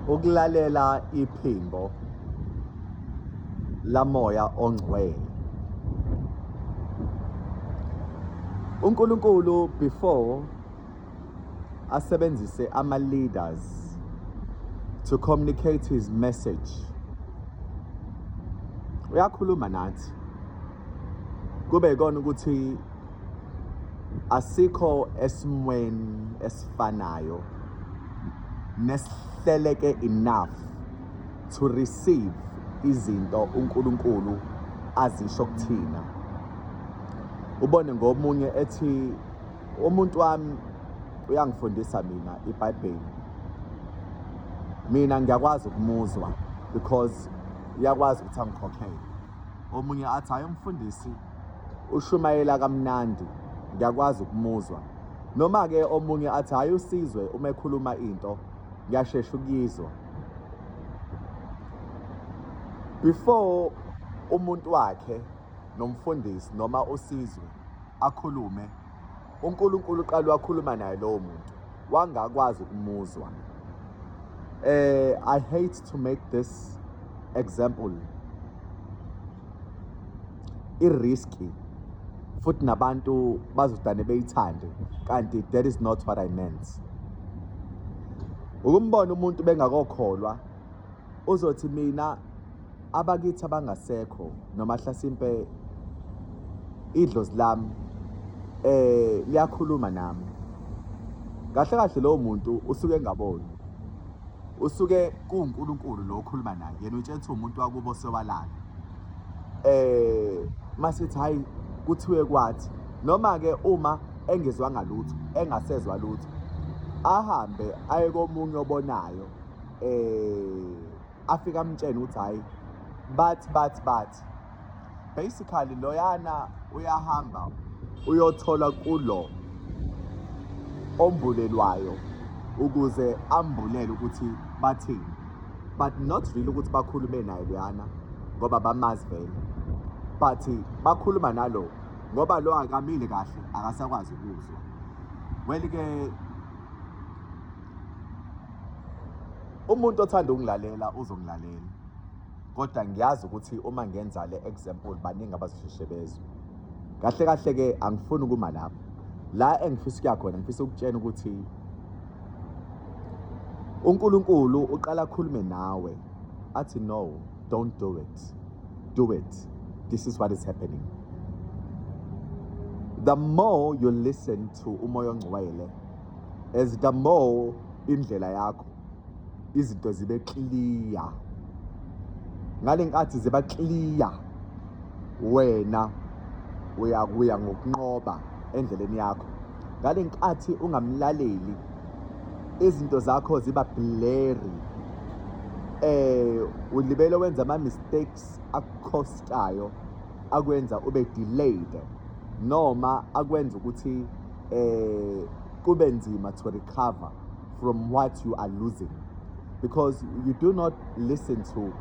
ukulalela iphimbo lamoya ongcwele. uNkulunkulu before asebenzise ama-leaders to communicate his message, uyakhuluma nathi kube ikona ukuthi asikho esimweni esifanayo nesihleleke enough to receive izinto uNkulunkulu azisho kuthina. Ubone ngomunye ethi umuntu wami uyangifundisa mina iBhayibheli, mina ngiyakwazi ukumuzwa because uyakwazi ukuthi angikhokhele. Omunye athi hayi umfundisi ushumayela kamnandi, ngiyakwazi ukumuzwa. Noma ke omunye athi hayi usizwe uma ekhuluma into ngiyashesha ukuyizwa. Before umuntu wakhe nomfundisi noma usizwe akhulume, uNkulunkulu uqala wakhuluma naye lowo muntu wangakwazi ukumuzwa. I hate to make this example risky futhi nabantu bazodane beyithande, kanti that is not what I meant. Ukumbona umuntu bengakokholwa uzothi mina abakithi abangasekho noma hlasimpe idlozi lami liyakhuluma nami. Kahle kahle lowo muntu usuke engaboni, usuke kuNkulunkulu lo okhuluma naye, yena utshela umuntu wakubo sewalala. Masithi hayi kuthiwe kwathi, noma ke uma engezwanga lutho engasezwa lutho ahambe aye komunye obonayo, afika amtshene ukuthi hayi but basically loyana uyahamba uyothola kulo ombulelwayo ukuze ambulele ukuthi bathini, but not really ukuthi bakhulume naye loyana ngoba bamazi vele, but bakhuluma nalo ngoba lo akamile kahle akasakwazi ukuzwa. Well ke umuntu othanda ukungilalela uzongilalela, kodwa ngiyazi ukuthi uma ngenza le example baningi abazisheshe bezwe. Kahle kahle ke angifuni ukuma lapho. La engifisa ukuya khona ngifisa ukutshela ukuthi uNkulunkulu uqala akhulume nawe athi no, don't do it. Do it. This is what is happening. The more you listen to umoya ongcwele, as the more indlela yakho izinto zibe clear. Ngale nkathi ziba clear, wena uyakuya ngokunqoba endleleni yakho. Ngale nkathi ungamlaleli, izinto zakho ziba blurry. Ulibele wenza ama mistakes akhostayo akwenza ube delayed, noma akwenza ukuthi kube nzima to recover from what you are losing, because you do not listen to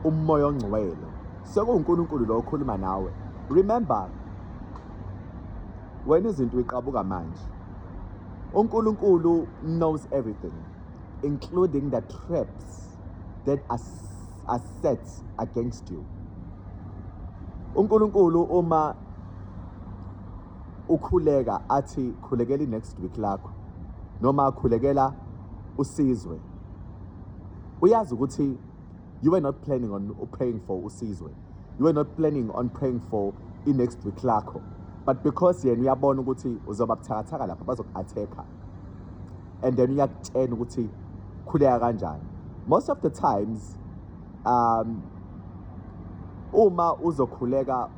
umoya ongcwele. SekuNkulunkulu lo okhuluma nawe. Remember, when izinto iqabuka manje, uNkulunkulu knows everything, including the traps that are set against you. uNkulunkulu uma ukhuleka athi khulekela next week lakho noma khulekela usizwe, uyazi ukuthi you were not planning on praying for usizwe, you were not planning on praying for next week lakho, but because yena uyabona ukuthi uzoba buthakathaka lapha bazoku-attack-a, and then uyakutshela ukuthi khuleka kanjani. Most of the times uma uzokhuleka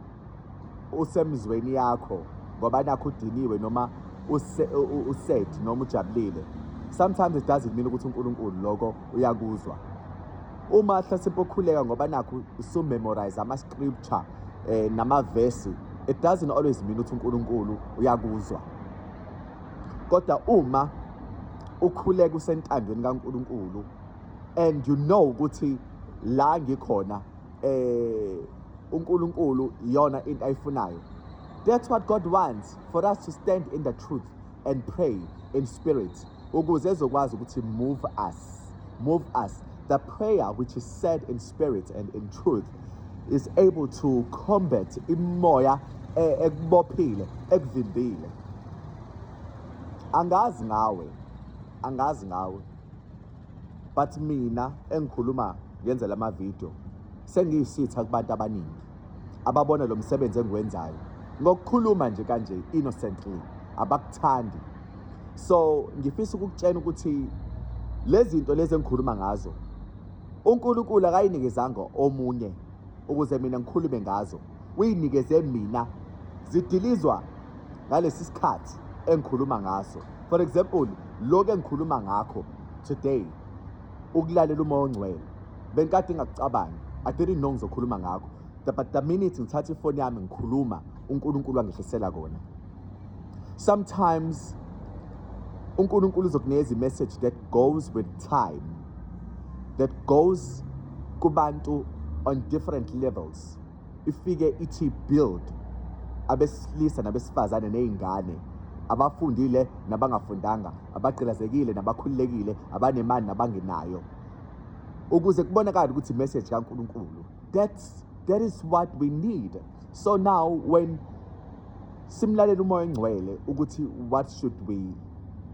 usemzweni yakho ngoba nakho udiniwe noma uset noma ujabulile, sometimes it doesn't mean ukuthi uNkulunkulu lokho uyakuzwa. Uma hlasimpe ukhuleka ngoba nakho usumemorize ama-scripture nama-verse, it doesn't always mean ukuthi uNkulunkulu uyakuzwa. Kodwa uma ukhuleka usentandweni kaNkulunkulu and you know ukuthi la ngikhona uNkulunkulu iyona into ayifunayo, that's what God wants, for us to stand in the truth and pray in spirit ukuze ezokwazi ukuthi move us move us. The prayer which is said in spirit and in truth is able to combat imoya ekubophile, ekuvimbile. Angazi ngawe. But mina engikhuluma ngenze lama video sengiyisitha kubantu abaningi ababona lo msebenzi engiwenzayo ngokukhuluma nje kanje innocently abakuthandi. So ngifisa ukukutshela ukuthi lezi zinto lezi engikhuluma ngazo uNkulunkulu akayinikezanga omunye ukuze mina ngikhulume ngazo, uyinikeze mina zidilizwa ngalesi sikhathi engikhuluma ngaso. For example, lokho engikhuluma ngakho today ukulalela umoya ongcwele benkade ngakucabangi, I didn't know ngizokhuluma ngakho, but the minute ngithatha ifoni yami ngikhuluma uNkulunkulu wangehlisela kona. Sometimes uNkulunkulu uzokunikeza message that goes with time, that goes kubantu on different levels. Ifike ithi build abesilisa nabesifazane nezingane, abafundile nabangafundanga, abagqilazekile nabakhululekile, abanemali nabangenayo, ukuze kubonakala ukuthi message kaNkulunkulu. That is what we need. So now when simlalela umoya ongcwele ukuthi what should we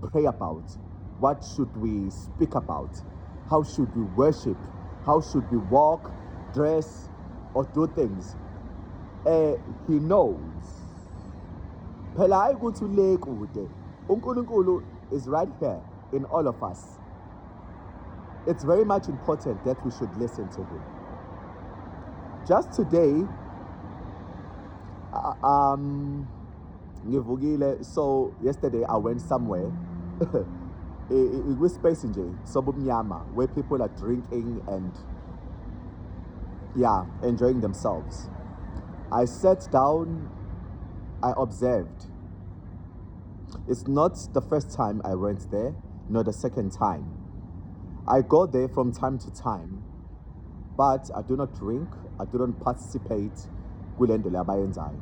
pray about, what should we speak about, how should we worship, how should we walk, dress or do things, he knows. Phela hayi ukuthi ule kude, uNkulunkulu is right here in all of us. It's very much important that we should listen to him. Just today, ngivukile, so yesterday I went somewhere with space nje sobumnyama where people are drinking and enjoying themselves. I sat down, I observed. It's not the first time I went there, nor the second time. I go there from time to time, but I do not drink, I do not participate kule nto le abayenzayo.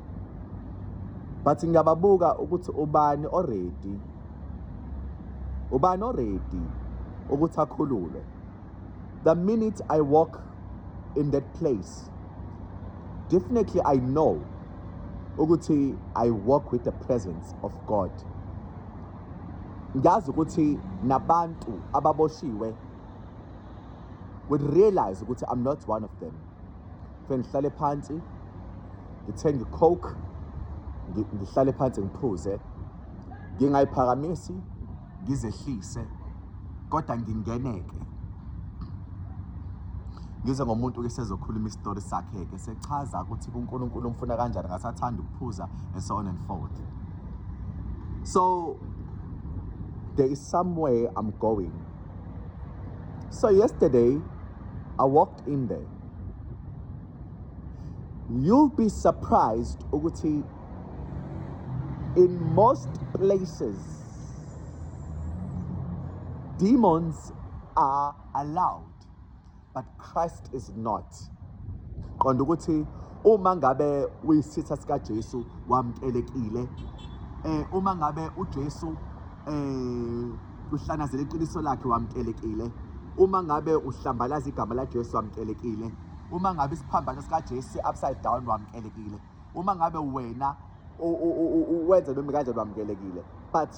But ngiyababuka ukuthi ubani already ukuthi akhulule. The minute I walk in that place, definitely I know ukuthi I walk with the presence of God. Ngazi ukuthi nabantu ababoshiwe would realize ukuthi I'm not one of them. Ngihlale phansi, ngithenge coke, ngihlale phansi ngiphuze, ngingayiphakamisi, ngizehlise, kodwa ngingeneke. Ngize ngomuntu ke sezokhuluma istory sakhe ke sechaza ukuthi uNkulunkulu umfuna kanjani, ngasathanda ukuphuza and so on and forth. So there is somewhere I'm going. So yesterday I walked in there. You'll be surprised ukuthi in most places demons are allowed, but Christ is not. Qonda ukuthi uma ngabe uyisitha sika Jesu wamkelekile, uma ngabe uJesu uhlanazela iqiniso lakhe wamkelekile, uma ngabe uhlambalaza igama la Jesu wamkelekile, uma ngabe isiphambano sika Jesu upside down wamkelekile, uma ngabe wena wenza noma kanjani wamkelekile. But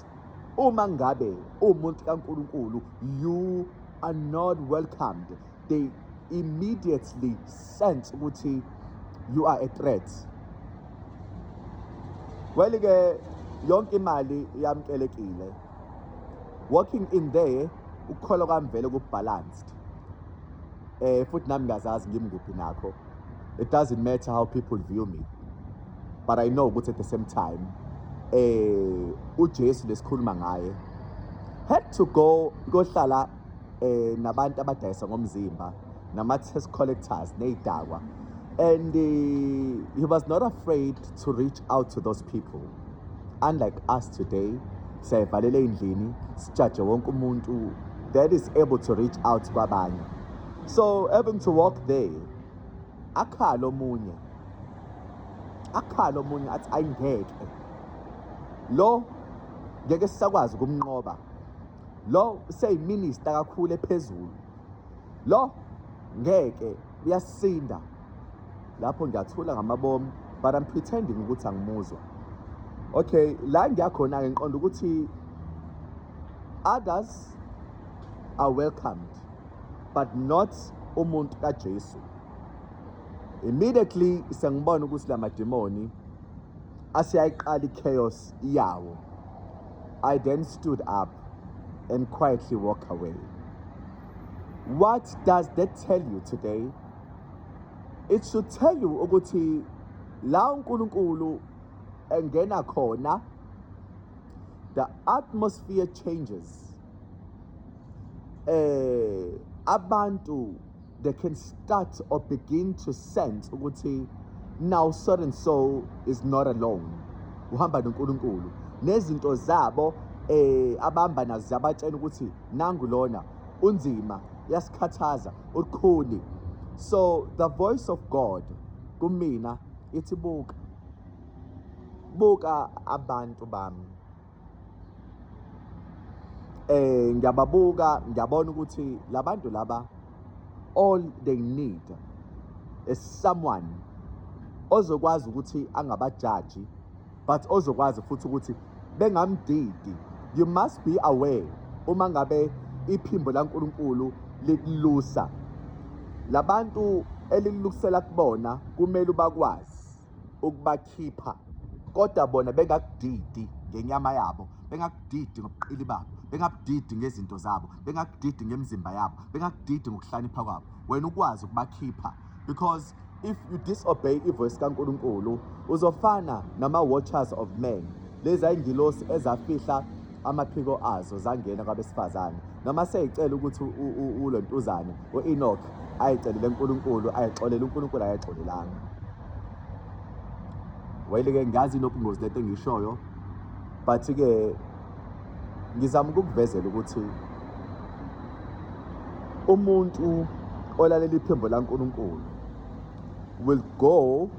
uma ngabe umuntu kaNkulunkulu, you are not welcomed. They immediately sense ukuthi you are a threat. Well ke yonke imali yamkelekile. Walking in there ukholwa kwami vele kubalanced. Futhi nami ngazazi ngimnguphi nakho. It doesn't matter how people view me, but I know ukuthi at the same time uJesu lesikhuluma ngaye had to go hlala nabantu abadayisa ngomzimba, nama-tax collectors ney'dakwa, and he was not afraid to reach out to those people. Unlike us today, siyayivalela endlini, sijaje wonke umuntu that is able to reach out kwabanye. So having to walk there, akhala omunye athi ayingeke lo, ngeke sisakwazi ukumnqoba lo, seyiminister kakhulu ephezulu, lo ngeke uyasinda. Lapho ngiyathula ngamabomu, but I'm pretending ukuthi angimuzwa. Okay, la ngiyakhona-ke ngiqonda ukuthi others are welcomed, but not umuntu kaJesu. Immediately sengibona ukuthi la mademoni asiyayiqala i-chaos yawo. I then stood up and quietly walked away. What does that tell you today? It should tell you ukuthi la uNkulunkulu engena khona, the atmosphere changes. Abantu, they can start or begin to sense ukuthi now so and so is not alone. Uhamba noNkulunkulu. Nezinto zabo abamba nazo ziyabatshela ukuthi nangu lona unzima, yasikhathaza, ukhuni. So the voice of God kumina ithi buka abantu bami. Ngiyababuka, ngiyabona ukuthi labantu laba, all they need is someone ozokwazi ukuthi angabajaji, but ozokwazi futhi ukuthi bengamdidi. You must be aware uma ngabe iphimbo laNkulunkulu liklusa, labantu elilusela kubona kumele bakwazi ukubakhipha, kodwa bona bengakudidi ngenyama yabo, bengakudidi ngobuqili babo, bengakudidi ngezinto zabo, bengakudidi ngemizimba yabo, bengakudidi ngokuhlanipha kwabo. Wena ukwazi ukubakhipha, because if you disobey ivoice kaNkulunkulu uzofana nama-watchers of men, lezi ayingilosi ezafihla amaphiko azo zangena kwabesifazane, noma seyicela ukuthi ulontuzana u-Enoch ayicelele uNkulunkulu, ayixolele uNkulunkulu, ayixolelanga. Wayile-ke ngazi inobungozi lento engishoyo, but-ke ngizama ukukuvezela ukuthi umuntu olalela iphimbo laNkulunkulu will go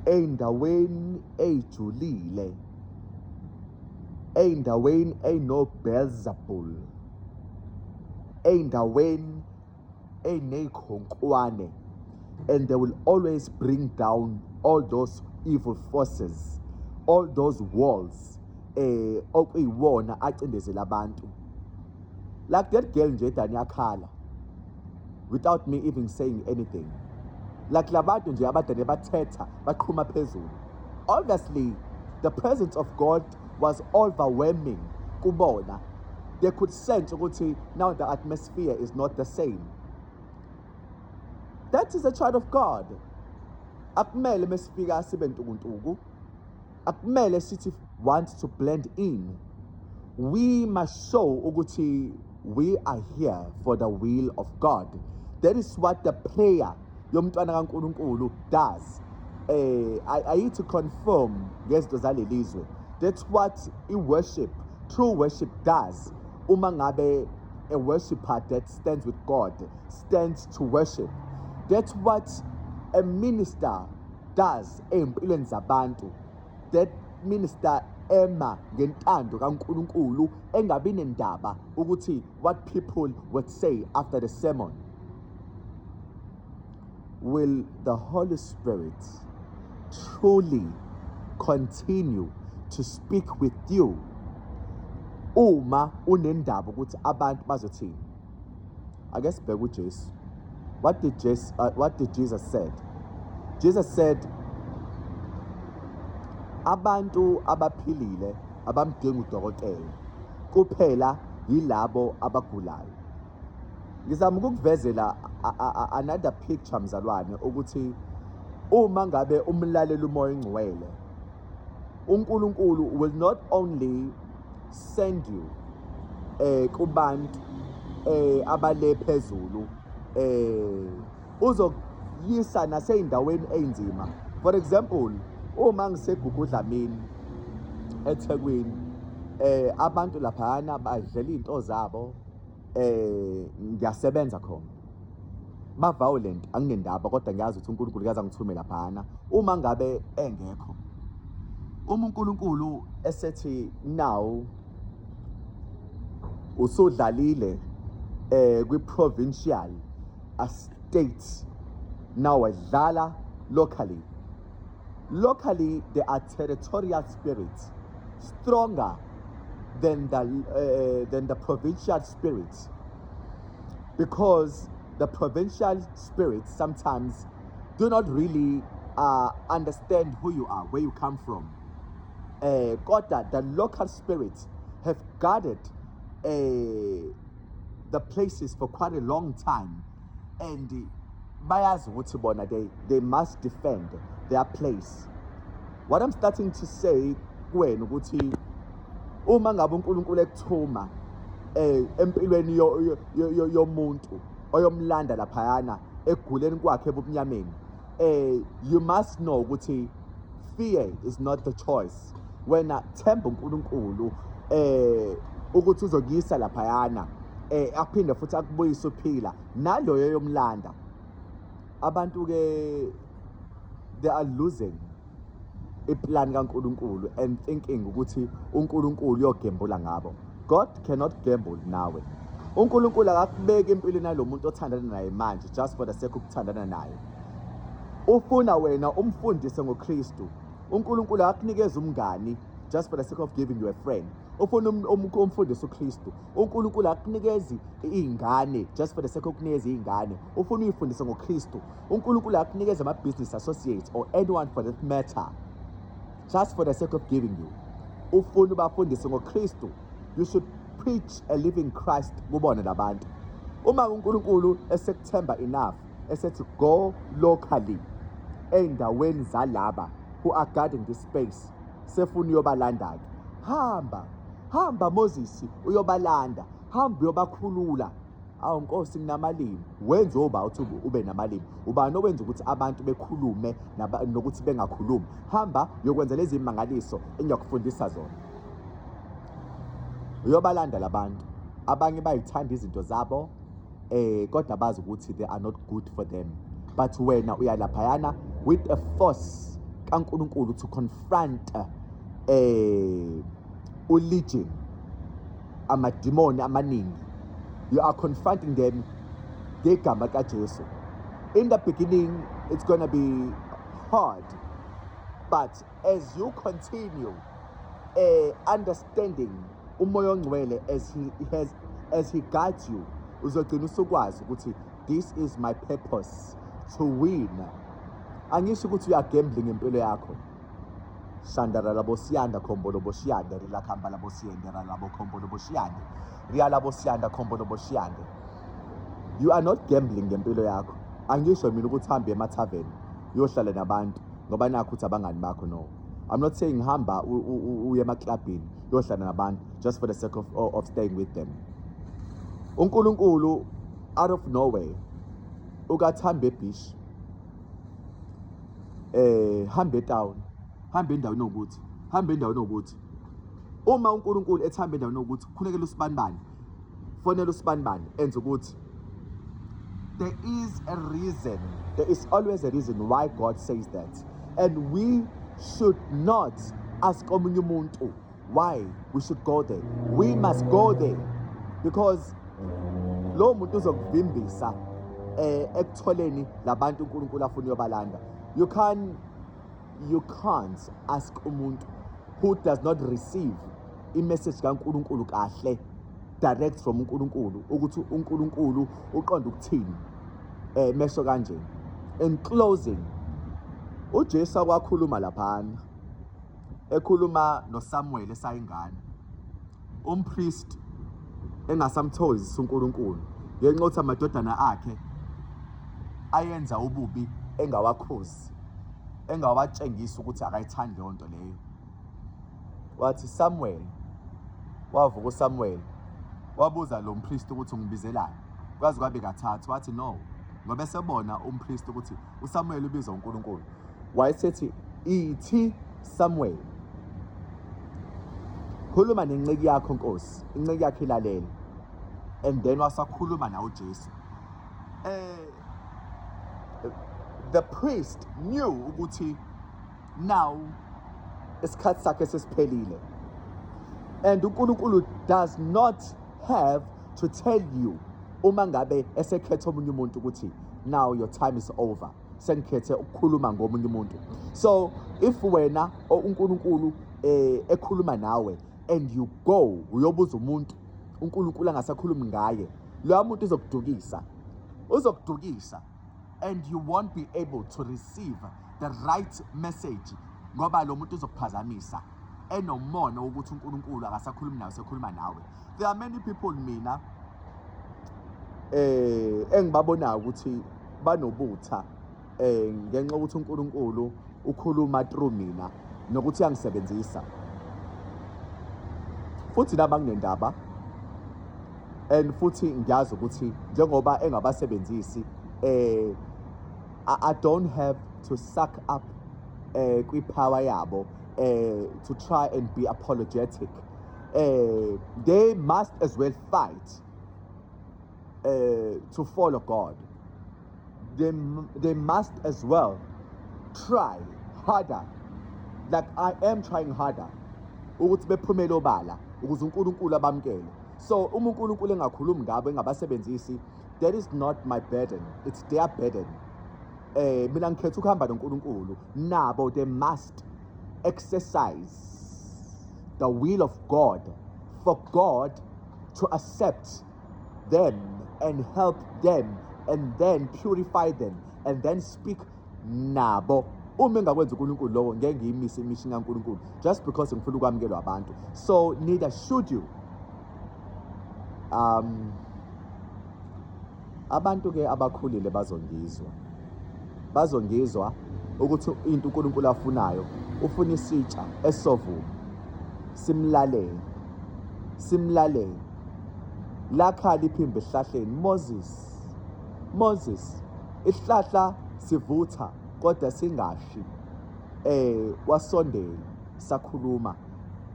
ey'ndaweni ey'julile, ey'ndaweni ey'no-Beelzebul, ey'ndaweni ey'ney'khonkwane, and they will always bring down all those evil forces, all those walls okuyiwona acindezela abantu. Like that girl nje edani yakhala without me even saying anything. Like labantu nje abadane bathetha baqhuma phezulu. Obviously the presence of God was overwhelming kubona. They could sense ukuthi now the atmosphere is not the same. That is a child of God. Akumele mesifika sibe ntukuntuku. Akumele sithi want to blend in. We must show ukuthi we are here for the will of God. That is what the prayer yomntwana kaNkulunkulu does. I need to confirm ngezinto zalelizwe. That's what worship, true worship does. Uma ngabe a worshipper that stands with God, stands to worship. That's what a minister does empilweni zabantu. That minister ema ngentando kaNkulunkulu engabi nendaba ukuthi what people would say after the sermon. Will the Holy Spirit truly continue to speak with you uma unendaba ukuthi abantu bazothini? I guess bheka uJesu. What did Jesus said? Jesus said, abantu abaphilile abamdinga udokotela kuphela yilabo abagulayo. Ngizama ukukuvezela another picture mzalwane ukuthi uma ngabe umlalela umoya ingcwele, uNkulunkulu will not only send you kubantu abale phezulu, uzokuyisa nasey'ndaweni ey'nzima. For example, uma ngisegugudlamini eThekwini, abantu laphayana badlela iy'nto zabo, ngiyasebenza khona, ba-violent, anginendaba, kodwa ngiyazi ukuthi uNkulunkulu uyaze angithume laphayana. Uma ngabe engekho, uma uNkulunkulu esethi now usudlalile kwi-provincial a state now wadlala locally. Locally, there are territorial spirits stronger than the provincial spirits, because the provincial spirits sometimes do not really understand who you are, where you come from. Koda, the local spirits have guarded the places for quite a long time, and bayazi ukuthi bona they must defend their place. What I'm starting to say kuwena ukuthi uma ngabe uNkulunkulu ekuthuma empilweni yomuntu oyomlanda laphayana eguleni kwakhe ebumnyameni, you must know ukuthi fear is not the choice. Wena themba uNkulunkulu ukuthi uzokuyisa laphayana aphinde futhi akubuyise uphila naloyo yomlanda. Abantu ke they are losing iplan kaNkulunkulu and thinking ukuthi uNkulunkulu uyogembula ngabo. God cannot gamble nawe. uNkulunkulu akakubeki empilweni nalomuntu othandana naye manje just for the sake okuthandana naye. Ufuna wena umfundise ngoKristu. uNkulunkulu akakunikeza umngani just for the sake of giving you a friend. Ufuna umfundise uKristu. uNkulunkulu akakunikezi izingane just for the sake okunikeza izingane. Ufuna uyifundise ngoKristu. uNkulunkulu akakunikeza ama business associates or anyone for that matter just for the sake of giving you. Ufuna ubafundise ngoKristu. You should preach a living Christ kubona labantu. Uma uNkulunkulu esekuthemba enough esethi go locally endaweni zalaba who are guarding this space, sefuna uyobalanda. Hamba Moses uyobalanda, hamba uyobakhulula. Awu Nkosi nginamalimi. Wenza oba uthi ube namalimi. Ubani owenza ukuthi abantu bekhulume nokuthi bengakhulumi. Hamba uyokwenza lezi imangaliso engiyakufundisa zona. Uyobalanda labantu. Abanye bayithanda izinto zabo kodwa bazi ukuthi they are not good for them. But wena uyalaphayana with a force kaNkulunkulu to confront legion amadimoni amaningi. You are confronting them ngegama kaJesu. In the beginning it's going to be hard, but as you continue understanding umoya ongcwele as he guides you, uzogcina usukwazi ukuthi this is my purpose, to win. Angisho ukuthi uya gambling impilo yakho. Shandara labo siyanda khombolo boshiyande rila khamba labo siyendera labo khombolo boshiyande riya labo siyanda khombolo boshiyande. You are not gambling ngempilo yakho. Angisho mina ukuthi hambe emathaveni uyohlala nabantu ngoba nakho uthi abangani bakho. No, I'm not saying hamba uye emaclubini uyohlala nabantu just for the sake of staying with them. uNkulunkulu out of nowhere ukathambe beach, hambe town, hambe endaweni ukuthi, hambe endaweni ukuthi. Uma uNkulunkulu ethambe endaweni ukuthi khulekela usibanibani, fonela usibanibani enza ukuthi there is a reason, there is always a reason why God says that, and we should not ask omunye umuntu why we should go there. We must go there because lo muntu uzokuvimbisa ekutholeni labantu uNkulunkulu afuna uyobalanda. You can't ask umuntu who does not receive i-message kaNkulunkulu kahle direct from uNkulunkulu ukuthi uNkulunkulu uqonda ukuthini mesho kanje. In closing, uJesu akwakhuluma laphana, ekhuluma noSamuel esayingane, umpriest engasamthokozisa uNkulunkulu ngenxa yokuthi amadodana akhe ayenza ububi engawakhozi, engawatshengisa ukuthi akayithandi leyo nto leyo. Wathi Samuel, wavuka uSamuel wabuza lo mpriest ukuthi ungibizelani. Kwazi kwabe kathathu, wathi no, ngoba esebona umpriest ukuthi uSamuel ubiza uNkulunkulu. Wayesethi ithi Samuel, khuluma nenceki yakho Nkosi, inceki yakhe ilalele. And then wasakhuluma na uJesu. The priest knew ukuthi now isikhathi sakhe sesiphelile, and uNkulunkulu does not have to tell you uma ngabe esekhetha omunye umuntu ukuthi now your time is over, sengikhethe ukukhuluma ngomunye umuntu. So if wena uNkulunkulu ekhuluma nawe and you go uyobuza umuntu uNkulunkulu angasakhulumi ngaye, lo muntu uzokudukisa and you won't be able to receive the right message ngoba lo muntu uzokuphazamisa enomona ukuthi uNkulunkulu akasakhulumi nawe, sekhuluma nawe. There are many people mina engibabonayo ukuthi banobutha ngenxa ukuthi uNkulunkulu ukhuluma through mina nokuthi uyangisebenzisa futhi nabanginendaba, and futhi ngiyazi ukuthi njengoba engabasebenzisi I don't have to suck up kwi-power yabo to try and be apologetic. They must as well fight to follow God. They must as well try harder, like I am trying harder, ukuthi bephumele obala ukuze uNkulunkulu abamkele. So uma uNkulunkulu engakhulumi ngabo engabasebenzisi, that is not my burden, it's their burden. Mina ngikhetha ukuhamba noNkulunkulu, nabo they must exercise the will of God for God to accept them and help them and then purify them and then speak nabo. Uma engakwenza uNkulunkulu lowo ngeke ngiyimise imission kaNkulunkulu just because ngifuna ukwamukelwa abantu. So neither should you. Abantu ke abakhulile bazongizwa ukuthi into uNkulunkulu afunayo, ufuna isitsha esovuma, simlalele lakhala iphimbo ehlahleni. Moses isihlahla sivutha kodwa singashi, wasondela sakhuluma,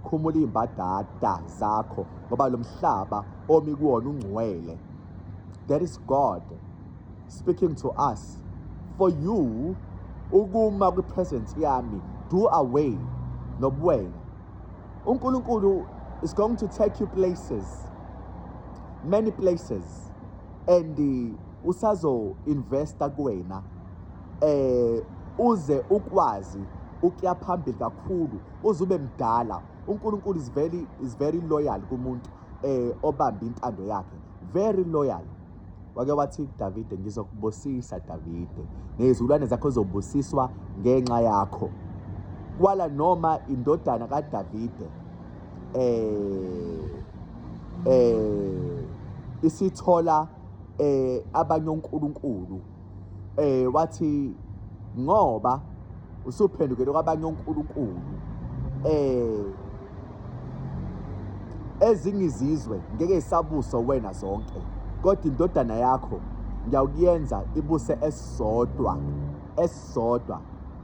khumula imbadada zakho ngoba lo mhlaba omi kuwona ungcwele. That is God speaking to us. For you ukuma kwi-presence yami, do away nobuwena. uNkulunkulu is going to take you places, many places, and usazo investa kuwena uze ukwazi ukuya phambili kakhulu, uze ube mdala. uNkulunkulu is very loyal kumuntu obamba intando yakhe, very loyal. Wake wathi Davide, ngizokubusisa Davide, nezulwane zakho zobusiswa ngenxa yakho. Kwala noma indodana kaDavide isithola abanye onkulunkulu, wathi ngoba usuphendukele kwabanye onkulunkulu ezinye izizwe ngeke isabuso wena zonke, kodwa indodana yakho ngiyawuyenza ibuse esodwa.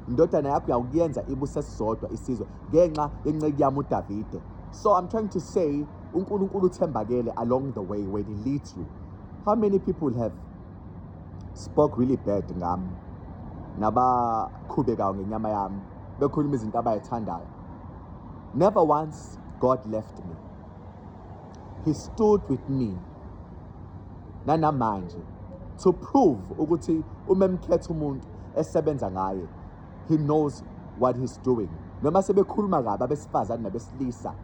Indodana yakho ngiyawuyenza ibuse esodwa isizwe ngenxa yenceki yami uDavide. So I'm trying to say uNkulunkulu uthembakele along the way when he leads you. How many people have spoke really bad ngami, nabakhubekayo ngenyama yami, bekhuluma izinto abayithandayo? Never once God left me. He stood with me nanamanje to prove ukuthi uma emkhetha umuntu esebenza ngaye, he knows what he's doing. Noma sebekhuluma kabi abesifazane nabesilisa,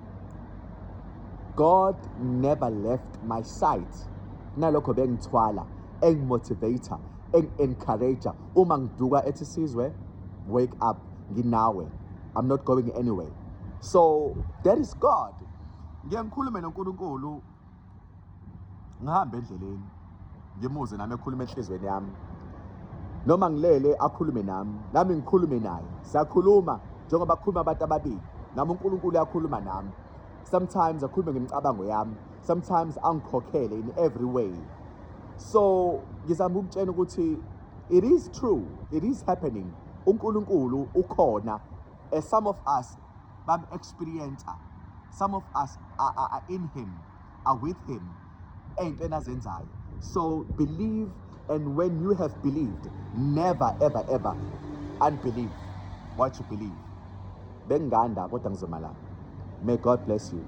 God never left my side. Nalokho bengithwala, engimotivator, encourager. Uma ngiduka ethi sizwe, wake up, nginawe, I'm not going anywhere. So that is God. Ngikhulume noNkulunkulu, ngihamba endleleni, ngimuze nami ekhuluma enhlizweni yami. Noma ngilele akhulume nami ngikhulume naye. Siyakhuluma njengoba kukhuluma abantu ababili, nami uNkulunkulu uyakhuluma nami. Sometimes akhulume ngemicabango yami, sometimes angikhokhele in every way. So ngizama ukutshela ukuthi it is true, it is happening. uNkulunkulu ukhona. Some of us experience, some of us are in him, are with him. So believe, and when you have believed, never ever ever unbelieve what you believe. Benganda kodwa ngizomala. May God bless you.